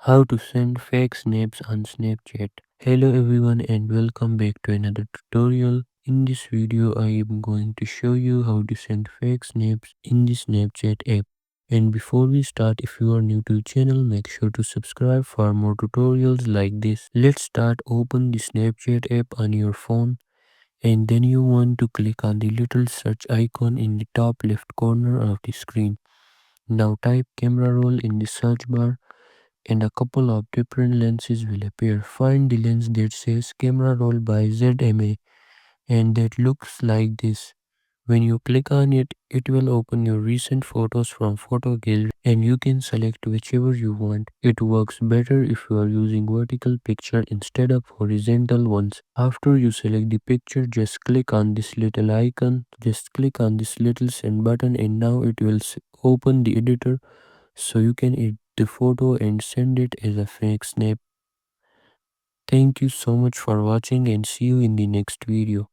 How to send fake snaps on Snapchat. Hello everyone and welcome back to another tutorial. In this video I am going to show you how to send fake snaps in the Snapchat app. And before we start, if you are new to the channel, make sure to subscribe for more tutorials like this. Let's start. Open the Snapchat app on your phone and then you want to click on the little search icon in the top left corner of the screen. Now type camera roll in the search bar and a couple of different lenses will appear. Find the lens that says camera roll by ZMA and that looks like this. When you click on it, it will open your recent photos from photo gallery and you can select whichever you want. It works better if you are using vertical picture instead of horizontal ones. After you select the picture, just click on this little icon. Just click on this little send button and now it will open the editor so you can edit the photo and send it as a fake snap. Thank you so much for watching and see you in the next video.